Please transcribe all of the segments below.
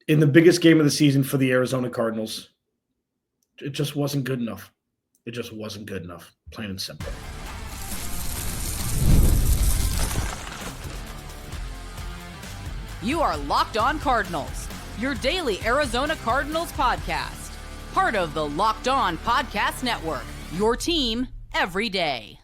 in the biggest game of the season for the Arizona Cardinals, it just wasn't good enough. It just wasn't good enough, plain and simple. You are Locked On Cardinals, your daily Arizona Cardinals podcast. Part of the Locked On Podcast Network, your team every day.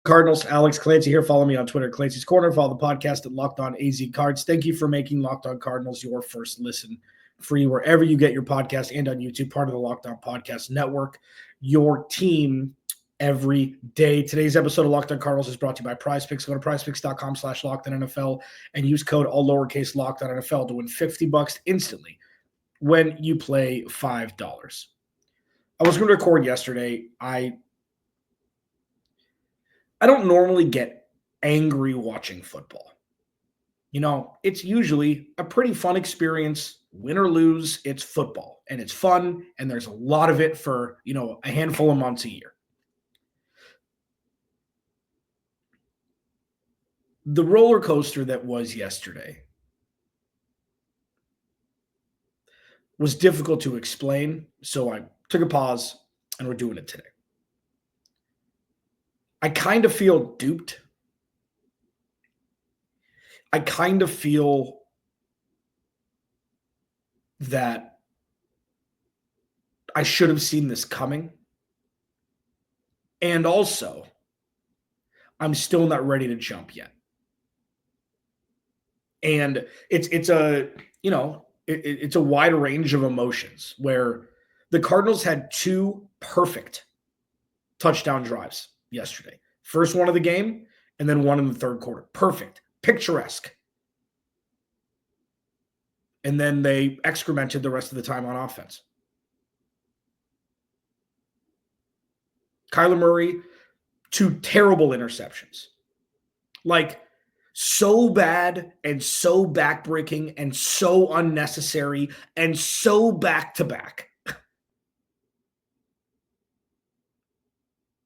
Cardinals, Alex Clancy here. Follow me on Twitter, Clancy's Corner. Follow the podcast at Locked On AZ Cards. Thank you for making Locked On Cardinals your first listen, free wherever you get your podcast and on YouTube, part of the Locked On Podcast Network, your team every day. Today's episode of Locked On Cardinals is brought to you by PrizePicks. Go to prizepicks.com/LockedOnNFL and use code all lowercase LockedOnNFL to win $50 instantly when you play $5. I was going to record yesterday. I don't normally get angry watching football. You know, it's usually a pretty fun experience. Win or lose, it's football. And it's fun, and there's a lot of it for, a handful of months a year. The roller coaster that was yesterday was difficult to explain, so I took a pause, and we're doing it today. I kind of feel duped. I kind of feel that I should have seen this coming. And also, I'm still not ready to jump yet. And it's a wide range of emotions where the Cardinals had two perfect touchdown drives yesterday. First one of the game, and then one in the third quarter. Perfect. Picturesque. And then they excremented the rest of the time on offense. Kyler Murray, two terrible interceptions. Like, so bad and so backbreaking and so unnecessary and so back-to-back.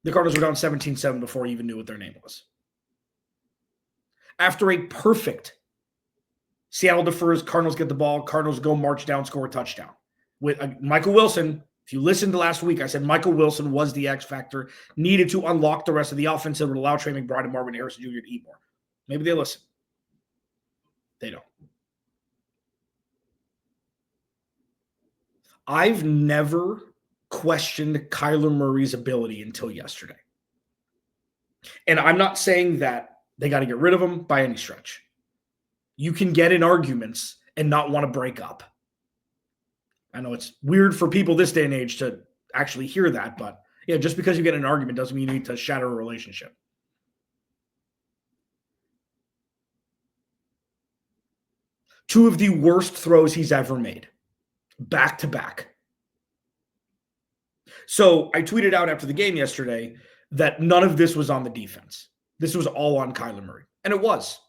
The Cardinals were down 17-7 before he even knew what their name was. After a perfect Seattle defers, Cardinals get the ball, Cardinals go march down, score a touchdown. With Michael Wilson, if you listened to last week, I said Michael Wilson was the X factor, needed to unlock the rest of the offense that would allow Trey McBride and Marvin Harrison Jr. to eat more. Maybe they listen. They don't. I've never questioned Kyler Murray's ability until yesterday. And I'm not saying that they got to get rid of him by any stretch. You can get in arguments and not want to break up. I know it's weird for people this day and age to actually hear that, but yeah, just because you get in an argument doesn't mean you need to shatter a relationship. Two of the worst throws he's ever made, back to back. So I tweeted out after the game yesterday that none of this was on the defense. This was all on Kyler Murray. And it was.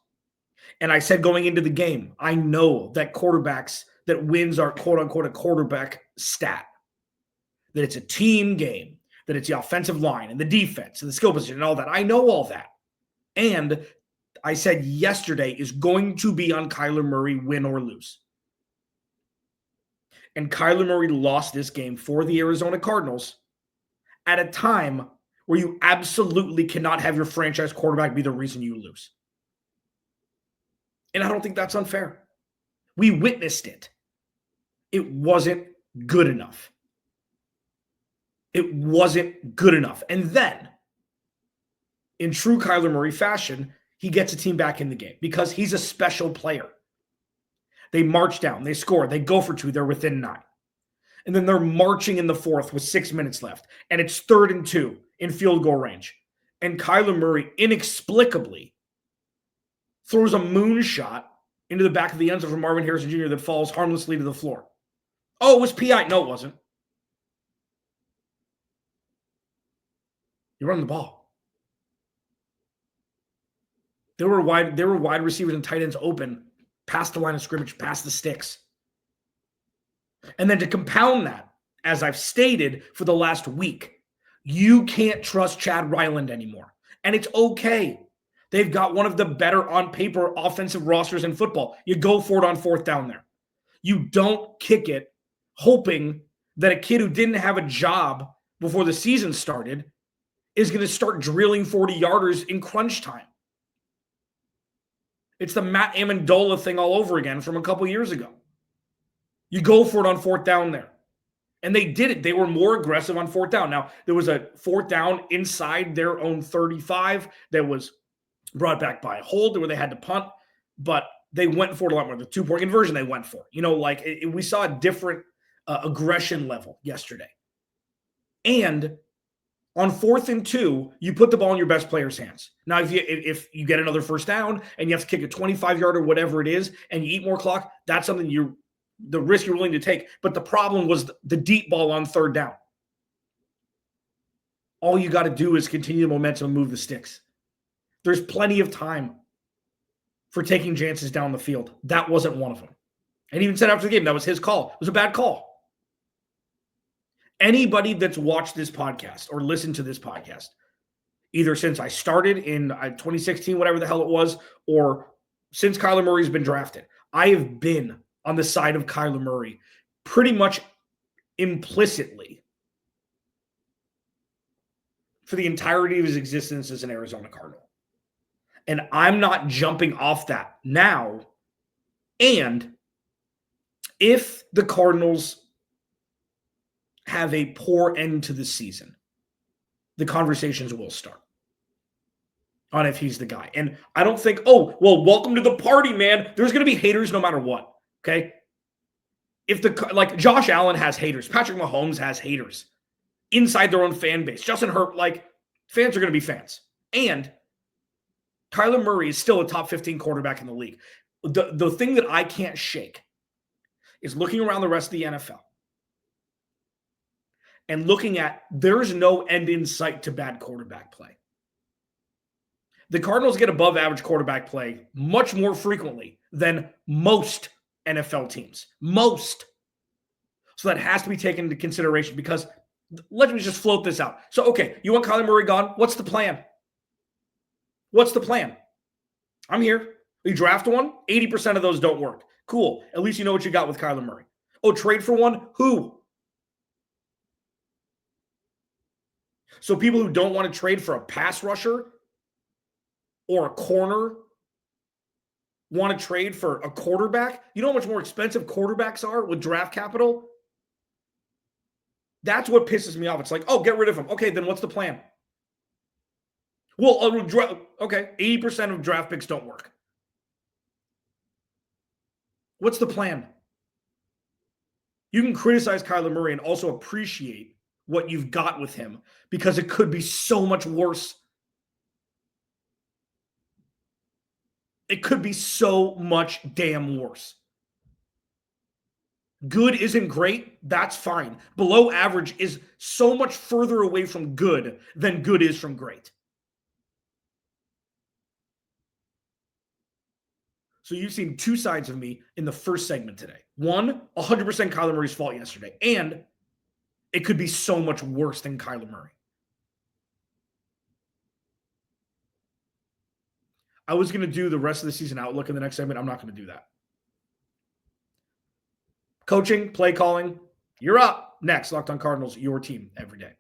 And I said going into the game, I know that quarterbacks, that wins are quote-unquote a quarterback stat. That it's a team game. That it's the offensive line and the defense and the skill position and all that. I know all that. And I said yesterday is going to be on Kyler Murray, win or lose. And Kyler Murray lost this game for the Arizona Cardinals at a time where you absolutely cannot have your franchise quarterback be the reason you lose. And I don't think that's unfair. We witnessed it. It wasn't good enough. It wasn't good enough. And then, in true Kyler Murray fashion, he gets a team back in the game because he's a special player. They march down, they score, they go for two, they're within 9. And then they're marching in the fourth with 6 minutes left. And it's 3rd and 2 in field goal range. And Kyler Murray inexplicably throws a moonshot into the back of the end zone from Marvin Harrison Jr. that falls harmlessly to the floor. Oh, it was PI. No, it wasn't. You run the ball. There were wide receivers and tight ends open past the line of scrimmage, past the sticks. And then to compound that, as I've stated for the last week, you can't trust Chad Ryland anymore. And it's okay. They've got one of the better on paper offensive rosters in football. You go for it on 4th down there. You don't kick it hoping that a kid who didn't have a job before the season started is going to start drilling 40-yarders in crunch time. It's the Matt Amendola thing all over again from a couple years ago. You go for it on fourth down there. And they did it. They were more aggressive on fourth down. Now, there was a fourth down inside their own 35 that was brought back by a hold where they had to punt, but they went for it a lot more. The 2-point conversion they went for. We saw a different aggression level yesterday. And on 4th and 2, you put the ball in your best player's hands. Now, if you get another first down and you have to kick a 25-yarder, whatever it is, and you eat more clock, that's something the risk you're willing to take. But the problem was the deep ball on 3rd down. All you got to do is continue the momentum and move the sticks. There's plenty of time for taking chances down the field. That wasn't one of them. And he even said after the game, that was his call. It was a bad call. Anybody that's watched this podcast or listened to this podcast, either since I started in 2016, whatever the hell it was, or since Kyler Murray's been drafted, I have been on the side of Kyler Murray pretty much implicitly for the entirety of his existence as an Arizona Cardinal. And I'm not jumping off that now. And if the Cardinals have a poor end to the season, the conversations will start on if he's the guy. And I don't think, welcome to the party, man. There's going to be haters no matter what, okay? Josh Allen has haters. Patrick Mahomes has haters inside their own fan base. Justin Herbert, fans are going to be fans. And Kyler Murray is still a top 15 quarterback in the league. The thing that I can't shake is looking around the rest of the NFL and looking at there's no end in sight to bad quarterback play. The Cardinals get above average quarterback play much more frequently than most NFL teams. Most. So that has to be taken into consideration because let me just float this out. So, okay, you want Kyler Murray gone? What's the plan? What's the plan? I'm here. You draft one, 80% of those don't work. Cool. At least you know what you got with Kyler Murray. Oh, trade for one? Who? So people who don't want to trade for a pass rusher or a corner want to trade for a quarterback? You know how much more expensive quarterbacks are with draft capital? That's what pisses me off. It's get rid of him. Okay, then what's the plan? Well, okay, 80% of draft picks don't work. What's the plan? You can criticize Kyler Murray and also appreciate what you've got with him because it could be so much worse. It could be so much damn worse. Good isn't great. That's fine. Below average is so much further away from good than good is from great. So you've seen two sides of me in the first segment today. One, 100% Kyler Murray's fault yesterday. And it could be so much worse than Kyler Murray. I was going to do the rest of the season outlook in the next segment. I'm not going to do that. Coaching, play calling, you're up. Next, Locked On Cardinals, your team every day.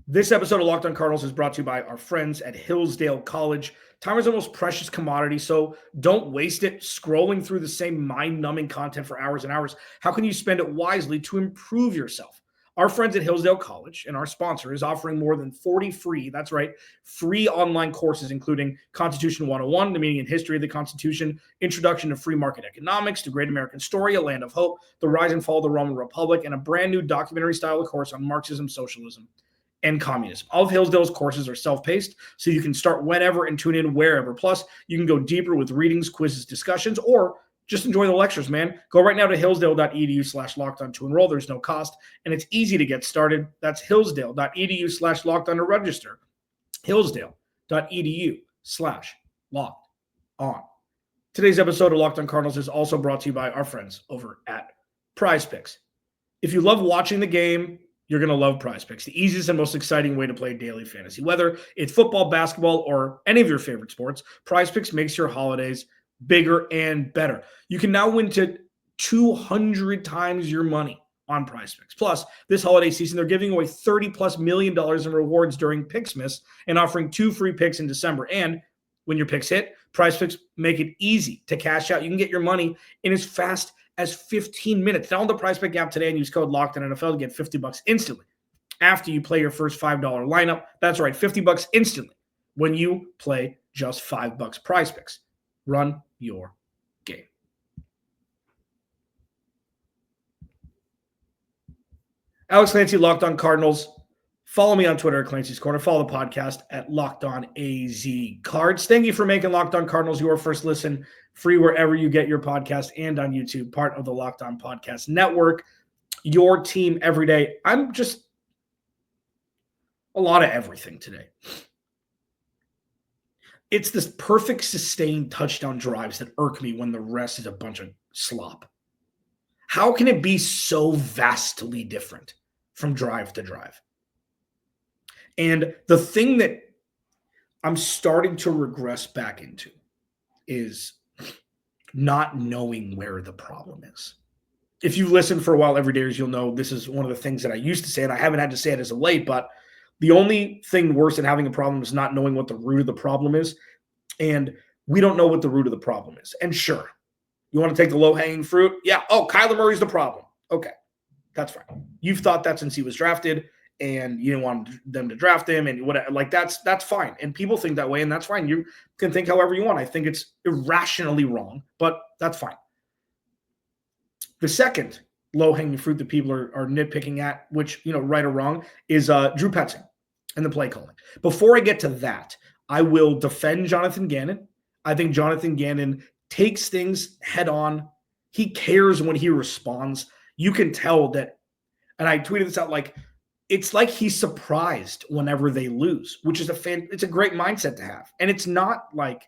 This episode of Locked On Cardinals is brought to you by our friends at Hillsdale College. Time is the most precious commodity, so don't waste it scrolling through the same mind-numbing content for hours and hours. How can you spend it wisely to improve yourself? Our friends at Hillsdale College and our sponsor is offering more than 40 free, that's right, free online courses, including Constitution 101, the meaning and history of the Constitution, Introduction to Free Market Economics, The Great American Story, A Land of Hope, The Rise and Fall of the Roman Republic, and a brand new documentary-style course on Marxism, Socialism, and Communism. All of Hillsdale's courses are self-paced, so you can start whenever and tune in wherever. Plus, you can go deeper with readings, quizzes, discussions, or just enjoy the lectures, man. Go right now to hillsdale.edu/lockedon to enroll. There's no cost, and it's easy to get started. That's hillsdale.edu/lockedon to register. hillsdale.edu/lockedon. Today's episode of Locked On Cardinals is also brought to you by our friends over at Prize Picks. If you love watching the game, you're going to love Prize Picks, the easiest and most exciting way to play daily fantasy. Whether it's football, basketball, or any of your favorite sports, Prize Picks makes your holidays bigger, and better. You can now win to 200 times your money on PrizePicks. Plus, this holiday season, they're giving away $30+ million in rewards during Picksmas and offering 2 free picks in December. And when your picks hit, PrizePicks make it easy to cash out. You can get your money in as fast as 15 minutes. Download the PrizePick app today and use code LOCKEDONNFL to get $50 instantly after you play your first $5 lineup. That's right, $50 instantly when you play just $5 PrizePicks. Run your game. Alex Clancy, Locked On Cardinals. Follow me on Twitter at Clancy's Corner. Follow the podcast at Locked On AZ Cards. Thank you for making Locked On Cardinals your first listen, free wherever you get your podcast and on YouTube, part of the Locked On Podcast Network. Your team every day. I'm just a lot of everything today. It's this perfect sustained touchdown drives that irk me when the rest is a bunch of slop. How can it be so vastly different from drive to drive? And the thing that I'm starting to regress back into is not knowing where the problem is. If you've listened for a while, every day, you'll know this is one of the things that I used to say, and I haven't had to say it as of late, but the only thing worse than having a problem is not knowing what the root of the problem is. And we don't know what the root of the problem is. And sure, you want to take the low-hanging fruit? Yeah. Oh, Kyler Murray's the problem. Okay, that's fine. You've thought that since he was drafted, and you didn't want them to draft him, and whatever. Like that's fine. And people think that way, and that's fine. You can think however you want. I think it's irrationally wrong, but that's fine. The second low-hanging fruit that people are nitpicking at, which, right or wrong, is Drew Petzing and the play calling. Before I get to that, I will defend Jonathan Gannon. I think Jonathan Gannon takes things head on. He cares when he responds. You can tell that, and I tweeted this out, it's like he's surprised whenever they lose, which is it's a great mindset to have. And it's not like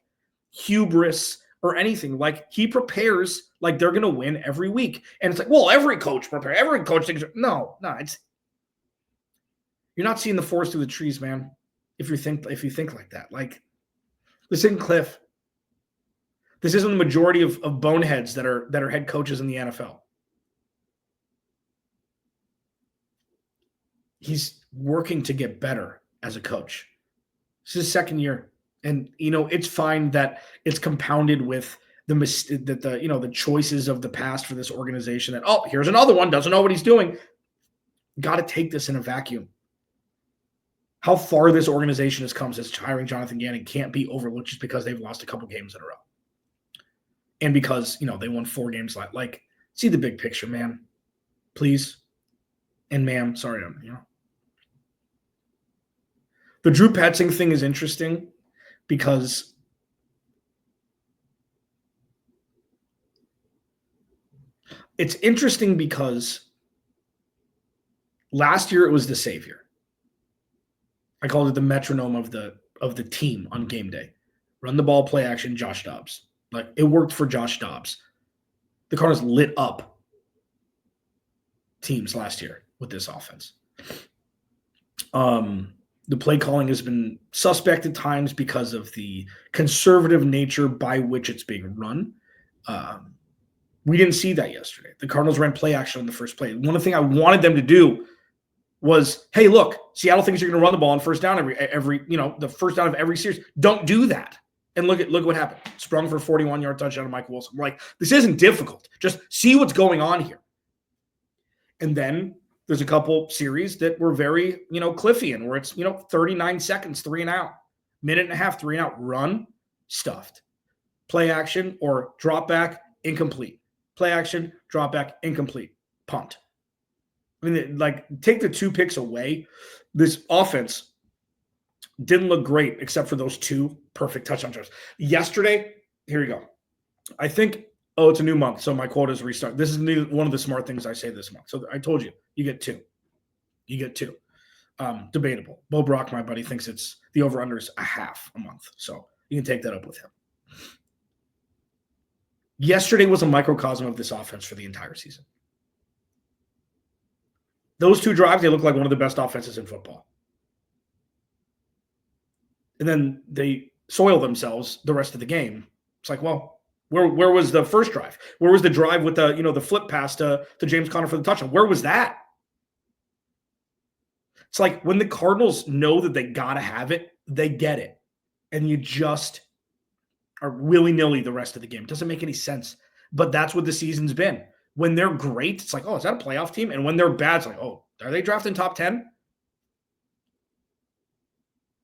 hubris or anything. Like, he prepares like they're going to win every week. And it's like, well, every coach prepares. Every coach thinks, no, you're not seeing the forest through the trees, man. If you think like that, like, this isn't Cliff. This isn't the majority of boneheads that are head coaches in the NFL. He's working to get better as a coach. This is his second year. And, it's fine that it's compounded with the choices of the past for this organization that, oh, here's another one, doesn't know what he's doing. Got to take this in a vacuum. How far this organization has come since hiring Jonathan Gannon can't be overlooked just because they've lost a couple games in a row. And because, they won 4 games last. Like, see the big picture, man. Please. And ma'am, sorry, The Drew Petzing thing is interesting because last year it was the savior. I called it the metronome of the team on game day. Run the ball, play action, Josh Dobbs. Like, it worked for Josh Dobbs. The Cardinals lit up teams last year with this offense. The play calling has been suspect at times because of the conservative nature by which it's being run. We didn't see that yesterday. The Cardinals ran play action on the first play. One of the things I wanted them to do was, hey, look, Seattle thinks you're going to run the ball on first down every the first down of every series. Don't do that. And look what happened. Sprung for a 41-yard touchdown to Michael Wilson. I'm like, this isn't difficult. Just see what's going on here. And then there's a couple series that were very, Cliffian, where it's, 39 seconds, 3 and out, minute and a half, 3 and out, run, stuffed. Play action or drop back, incomplete. Play action, drop back, incomplete. Punt. I mean, take the 2 picks away. This offense didn't look great except for those 2 perfect touchdown drives. Yesterday, here you go. I think, it's a new month, so my quota is restart. This is one of the smart things I say this month. So I told you, you get 2. You get 2. Debatable. Bo Brock, my buddy, thinks it's the over-under is a half a month. So you can take that up with him. Yesterday was a microcosm of this offense for the entire season. Those 2 drives, they look like one of the best offenses in football. And then they soil themselves the rest of the game. It's like, well, Where was the first drive? Where was the drive with the, the flip pass to James Conner for the touchdown? Where was that? It's like when the Cardinals know that they got to have it, they get it. And you just are willy-nilly the rest of the game. It doesn't make any sense. But that's what the season's been. When they're great, it's like, oh, is that a playoff team? And when they're bad, it's like, oh, are they drafting top 10?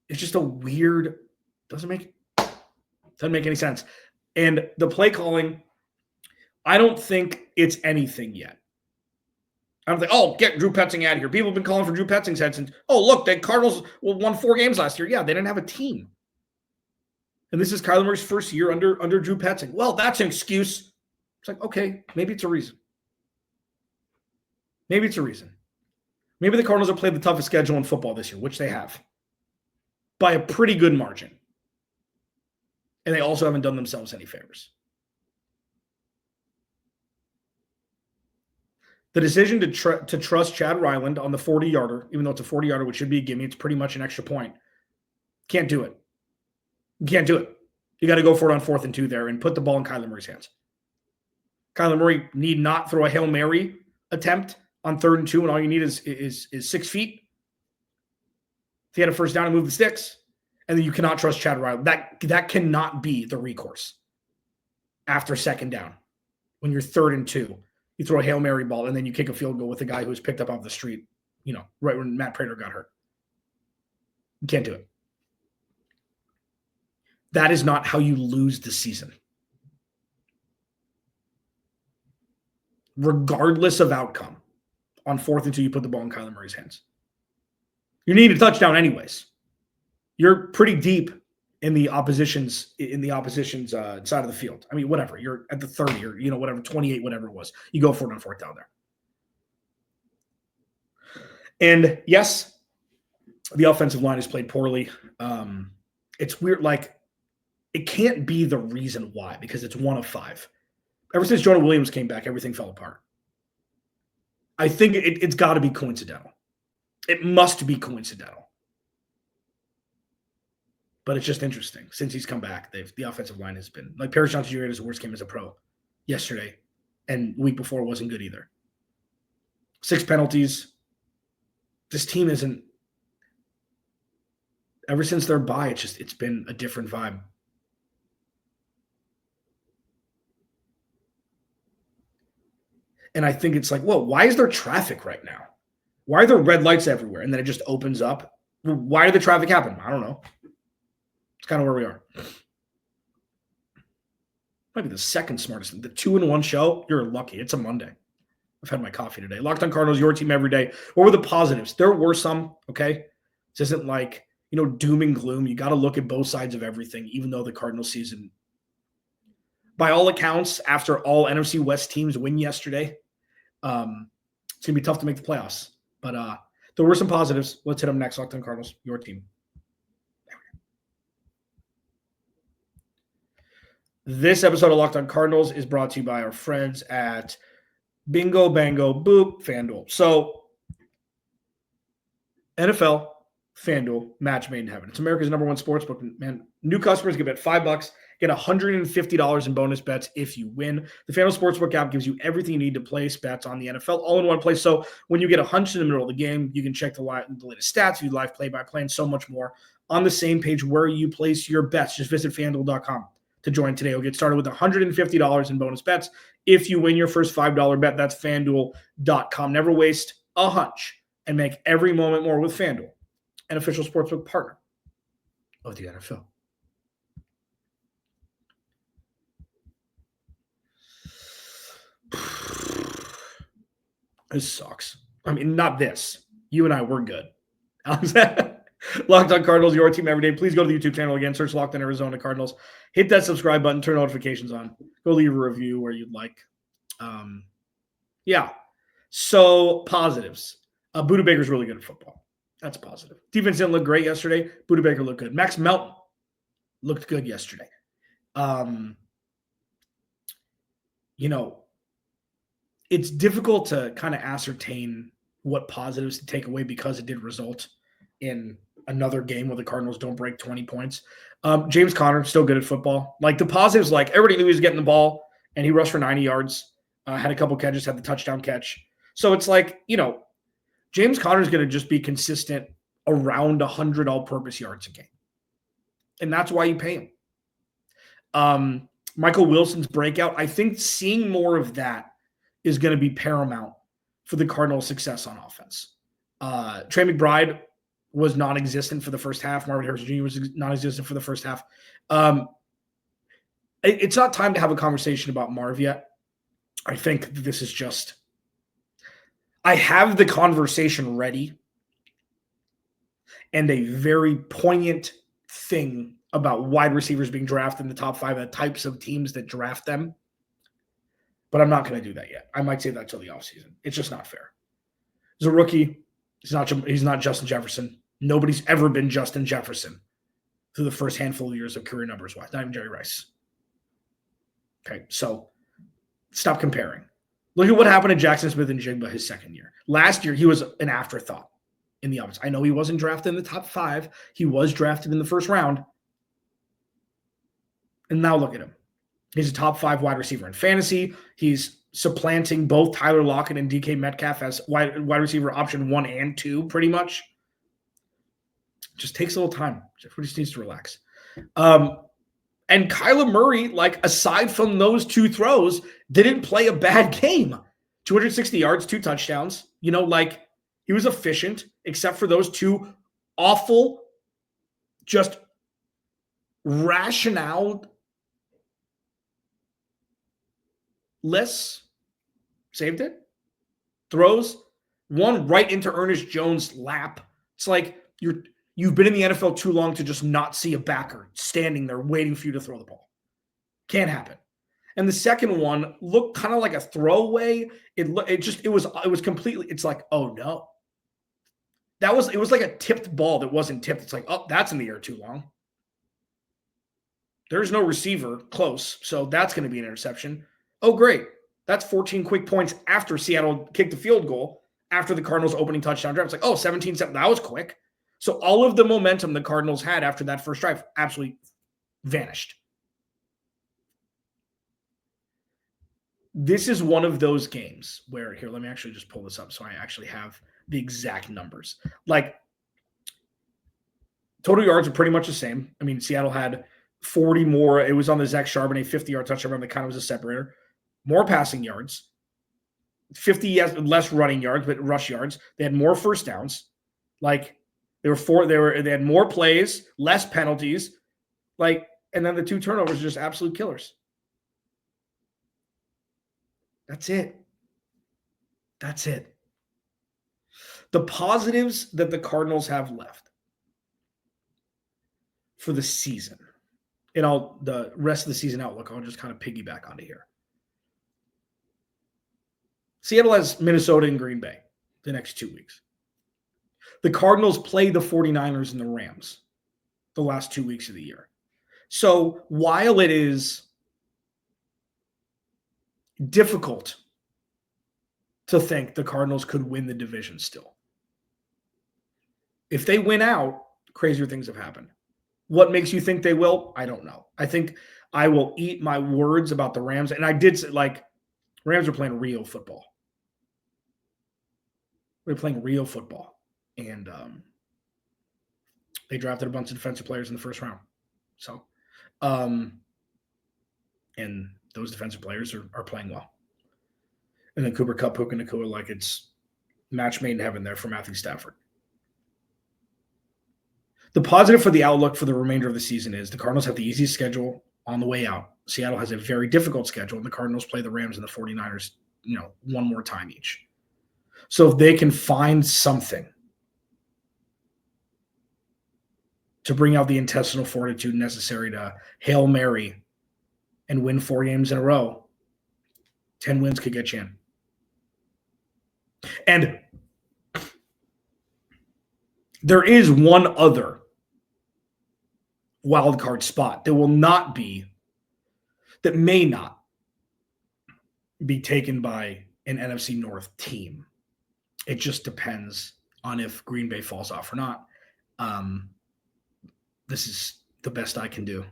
It's just a weird, doesn't make any sense. And the play calling, I don't think it's anything yet. I don't think, oh, get Drew Petzing out of here. People have been calling for Drew Petzing's head since, oh, look, the Cardinals won 4 games last year. Yeah, they didn't have a team. And this is Kyler Murray's first year under Drew Petzing. Well, that's an excuse. It's like, okay, maybe it's a reason. Maybe it's a reason. Maybe the Cardinals have played the toughest schedule in football this year, which they have, by a pretty good margin. And they also haven't done themselves any favors. The decision to trust Chad Ryland on the 40-yarder, even though it's a 40-yarder, which should be a gimme, it's pretty much an extra point. Can't do it. You can't do it. You got to go for it on 4th and 2 there and put the ball in Kyler Murray's hands. Kyler Murray need not throw a Hail Mary attempt on 3rd and 2, and all you need is 6 feet. If he had a first down and move the sticks, and then you cannot trust Chad Ryland. That cannot be the recourse after 2nd down. When you're 3rd and 2, you throw a Hail Mary ball, and then you kick a field goal with the guy who was picked up off the street, right when Matt Prater got hurt. You can't do it. That is not how you lose the season. Regardless of outcome, on 4th and 2, you put the ball in Kyler Murray's hands. You need a touchdown anyways. You're pretty deep in the opposition's side of the field. I mean, whatever. You're at the 30 or whatever, 28, whatever it was. You go for it on 4th down there. And yes, the offensive line has played poorly. It's weird. Like, it can't be the reason why, because it's 1 of 5. Ever since Jonah Williams came back, everything fell apart. I think it's got to be coincidental. It must be coincidental. But it's just interesting. Since he's come back, the offensive line has been, like, Paris Johnson Jr. had his worst game as a pro yesterday, and week before wasn't good either. 6 penalties. This team isn't, ever since their bye, it's been a different vibe. And I think it's like, well, why is there traffic right now? Why are there red lights everywhere? And then it just opens up. Why did the traffic happen? I don't know. It's kind of where we are. Might be the second smartest. The 2-in-1 show, you're lucky. It's a Monday. I've had my coffee today. Locked on Cardinals, your team every day. What were the positives? There were some, okay? This isn't like, doom and gloom. You got to look at both sides of everything, even though the Cardinals season, by all accounts, after all NFC West teams win yesterday, it's going to be tough to make the playoffs. But there were some positives. Let's hit them next. Locked on Cardinals, your team. This episode of Locked on Cardinals is brought to you by our friends at Bingo Bango Boop FanDuel. So, NFL FanDuel, match made in heaven. It's America's #1 sportsbook. Man, new customers get bet $5, get $150 in bonus bets if you win. The FanDuel Sportsbook app gives you everything you need to place bets on the NFL all in one place. So when you get a hunch in the middle of the game, you can check the latest stats, view live play-by-play, and so much more on the same page where you place your bets. Just visit FanDuel.com to join today. You'll get started with $150 in bonus bets if you win your first $5 bet. That's FanDuel.com. Never waste a hunch and make every moment more with FanDuel, an official sportsbook partner of the NFL. This sucks. I mean, not this. You and I, we're good. Locked on Cardinals, your team every day. Please go to the YouTube channel again. Search Locked on Arizona Cardinals. Hit that subscribe button. Turn notifications on. Go leave a review where you'd like. Yeah. So, positives. Budda Baker's really good at football. That's positive. Defense didn't look great yesterday. Budda Baker looked good. Max Melton looked good yesterday. It's difficult to kind of ascertain what positives to take away because it did result in another game where the Cardinals don't break 20 points. James Conner, still good at football. Like the positives, like everybody knew he was getting the ball, and he rushed for 90 yards, had a couple catches, had the touchdown catch. So it's like, James Conner is going to just be consistent around 100 all-purpose yards a game. And that's why you pay him. Michael Wilson's breakout, I think seeing more of that is going to be paramount for the Cardinals' success on offense. Trey McBride was non-existent for the first half. Marvin Harrison Jr. was non-existent for the first half. It's not time to have a conversation about Marv yet. I think this is just – I have the conversation ready and a very poignant thing about wide receivers being drafted in the top 5 and the types of teams that draft them. But I'm not going to do that yet. I might say that till the offseason. It's just not fair. He's a rookie. He's not Justin Jefferson. Nobody's ever been Justin Jefferson through the first handful of years of career numbers-wise. Not even Jerry Rice. Okay, so stop comparing. Look at what happened to Jackson Smith-Njigba his second year. Last year, he was an afterthought in the offense. I know he wasn't drafted in the top 5. He was drafted in the first round. And now look at him. He's a top 5 wide receiver in fantasy. He's supplanting both Tyler Lockett and DK Metcalf as wide receiver option 1 and 2, pretty much. Just takes a little time. Everybody just needs to relax. And Kyler Murray, like, aside from those 2 throws, didn't play a bad game. 260 yards, 2 touchdowns. He was efficient, except for those 2 awful, just rationale saved it. Throws one right into Ernest Jones' lap. It's like you've been in the NFL too long to just not see a backer standing there waiting for you to throw the ball. Can't happen. And the second one looked kind of like a throwaway. It was completely. It's like, oh no. It was like a tipped ball that wasn't tipped. It's like, oh, that's in the air too long. There's no receiver close, so that's going to be an interception. Oh, great. That's 14 quick points after Seattle kicked the field goal after the Cardinals' opening touchdown drive. It's like, oh, 17-7. That was quick. So all of the momentum the Cardinals had after that first drive absolutely vanished. This is one of those games where, here, let me actually just pull this up so I actually have the exact numbers. Like, total yards are pretty much the same. I mean, Seattle had 40 more. It was on the Zach Charbonnet 50-yard touchdown that kind of was a separator. More passing yards, 50 less running yards, but rush yards. They had more first downs. Like, they had more plays, less penalties. Like, and then the 2 turnovers are just absolute killers. That's it. The positives that the Cardinals have left for the season, and the rest of the season outlook, I'll just kind of piggyback onto here. Seattle has Minnesota and Green Bay the next 2 weeks. The Cardinals play the 49ers and the Rams the last 2 weeks of the year. So while it is difficult to think the Cardinals could win the division still, if they win out, crazier things have happened. What makes you think they will? I don't know. I think I will eat my words about the Rams. And I did say, like, Rams are playing real football. They're playing real football. And they drafted a bunch of defensive players in the first round. So, and those defensive players are playing well. And then Cooper Kupp, Puka Nacua, like, it's match made in heaven there for Matthew Stafford. The positive for the outlook for the remainder of the season is the Cardinals have the easiest schedule on the way out. Seattle has a very difficult schedule, and the Cardinals play the Rams and the 49ers, one more time each. So if they can find something to bring out the intestinal fortitude necessary to Hail Mary and win 4 games in a row, 10 wins could get you in. And there is one other wild card spot that may not be taken by an NFC North team. It just depends on if Green Bay falls off or not. This is the best I can do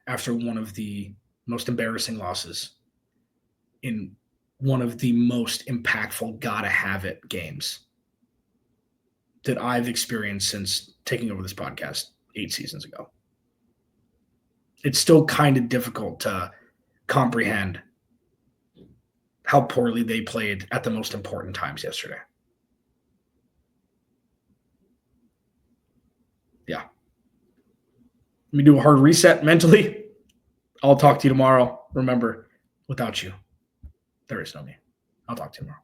after one of the most embarrassing losses in one of the most impactful gotta have it games that I've experienced since taking over this podcast 8 seasons ago. It's still kind of difficult to comprehend how poorly they played at the most important times yesterday. Yeah. Let me do a hard reset mentally. I'll talk to you tomorrow. Remember, without you, there is no me. I'll talk to you tomorrow.